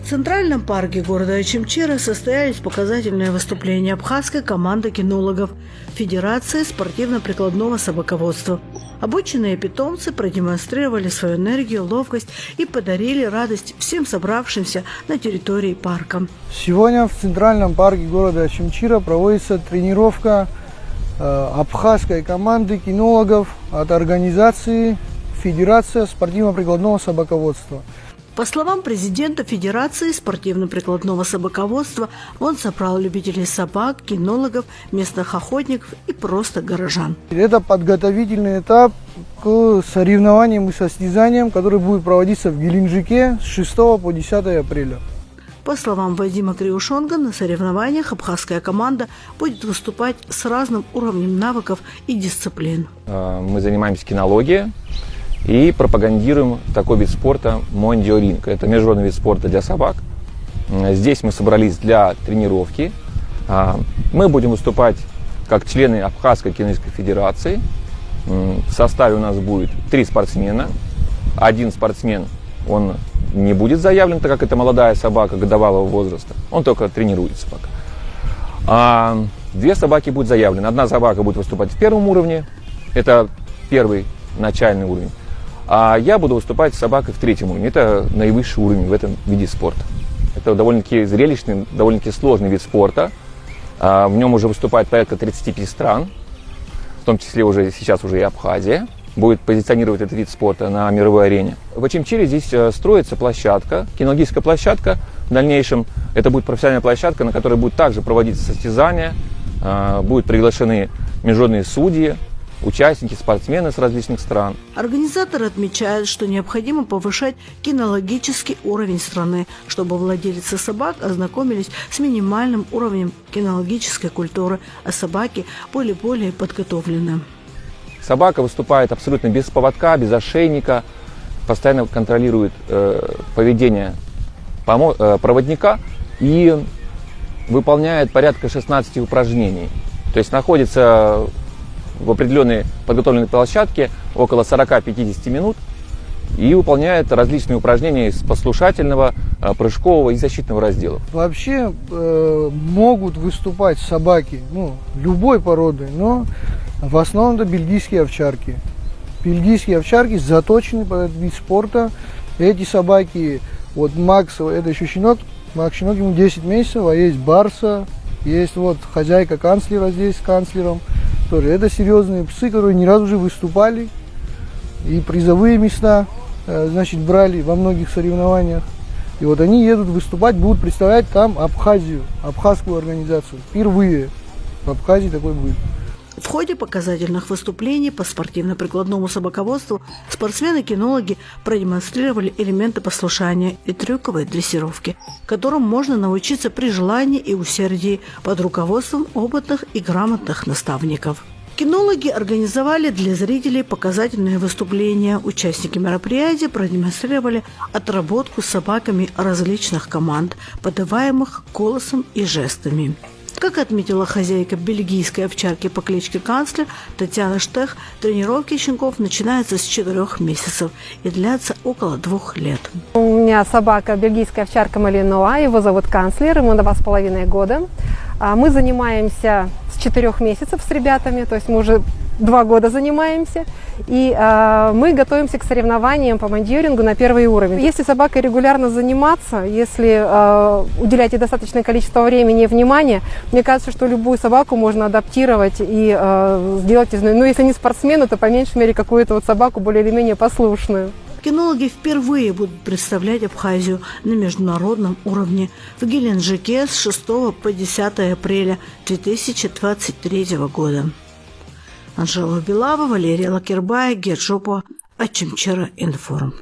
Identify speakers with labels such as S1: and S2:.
S1: В Центральном парке города Очимчира состоялись показательные выступления абхазской команды кинологов Федерации спортивно-прикладного собаководства. Обученные питомцы продемонстрировали свою энергию, ловкость и подарили радость всем собравшимся на территории парка.
S2: Сегодня в Центральном парке города Очимчира проводится тренировка абхазской команды кинологов от организации Федерация спортивно-прикладного собаководства.
S1: По словам президента Федерации спортивно-прикладного собаководства, он собрал любителей собак, кинологов, местных охотников и просто горожан.
S2: Это подготовительный этап к соревнованиям и состязаниям, которые будут проводиться в Геленджике с 6 по 10 апреля.
S1: По словам Вадима Криушонга, на соревнованиях абхазская команда будет выступать с разным уровнем навыков и дисциплин.
S3: Мы занимаемся кинологией и пропагандируем такой вид спорта мондиоринг. Это международный вид спорта для собак. Здесь мы собрались для тренировки. Мы будем выступать как члены Абхазской кинологической федерации. В составе у нас будет 3 спортсмена. Один спортсмен, он не будет заявлен, так как это молодая собака годовалого возраста. Он только тренируется пока. А 2 собаки будут заявлены. Одна собака будет выступать в первом уровне. Это первый начальный уровень. А я буду выступать с собакой в 3-м уровне. Это наивысший уровень в этом виде спорта. Это довольно-таки зрелищный, довольно-таки сложный вид спорта. В нем уже выступает порядка 35 стран, в том числе сейчас уже и Абхазия будет позиционировать этот вид спорта на мировой арене. В Очимчире здесь строится площадка, кинологическая площадка. В дальнейшем это будет профессиональная площадка, на которой будут также проводиться состязания, будут приглашены международные судьи, участники, спортсмены с различных стран.
S1: Организаторы отмечают, что необходимо повышать кинологический уровень страны, чтобы владельцы собак ознакомились с минимальным уровнем кинологической культуры, а собаки были более подготовлены.
S3: Собака выступает абсолютно без поводка, без ошейника, постоянно контролирует поведение проводника и выполняет порядка 16 упражнений. То есть находится в определенной подготовленной площадке около 40-50 минут и выполняет различные упражнения из послушательного, прыжкового и защитного разделов.
S2: Вообще могут выступать собаки любой породы, но в основном это бельгийские овчарки. Бельгийские овчарки заточены под этот вид спорта. Эти собаки, вот Макс, это еще щенок, Макс щенок, ему 10 месяцев, а есть Барса, есть вот хозяйка канцлера здесь с канцлером. Тоже это серьезные псы, которые не раз уже выступали и призовые места, брали во многих соревнованиях. И вот они едут выступать, будут представлять там Абхазию, абхазскую организацию. Впервые в Абхазии такой будет.
S1: В ходе показательных выступлений по спортивно-прикладному собаководству спортсмены-кинологи продемонстрировали элементы послушания и трюковой дрессировки, которым можно научиться при желании и усердии под руководством опытных и грамотных наставников. Кинологи организовали для зрителей показательные выступления. Участники мероприятия продемонстрировали отработку с собаками различных команд, подаваемых голосом и жестами. Как отметила хозяйка бельгийской овчарки по кличке Канцлер Татьяна Штех, тренировки щенков начинаются с 4 месяцев и длятся около 2 лет.
S4: У меня собака бельгийская овчарка Малинуа, его зовут Канцлер, ему 2,5 года. Мы занимаемся с 4 месяцев с ребятами, то есть мы уже 2 года занимаемся, и мы готовимся к соревнованиям по мондиорингу на 1 уровень. Если собакой регулярно заниматься, если уделять ей достаточное количество времени и внимания, мне кажется, что любую собаку можно адаптировать и сделать из нее, если не спортсмена, то по меньшей мере какую-то вот собаку более или менее послушную.
S1: Кинологи впервые будут представлять Абхазию на международном уровне в Геленджике с 6 по 10 апреля 2023 года. Анжела Белава, Валерия Лакербай, Герджопа, Очимчира Информ.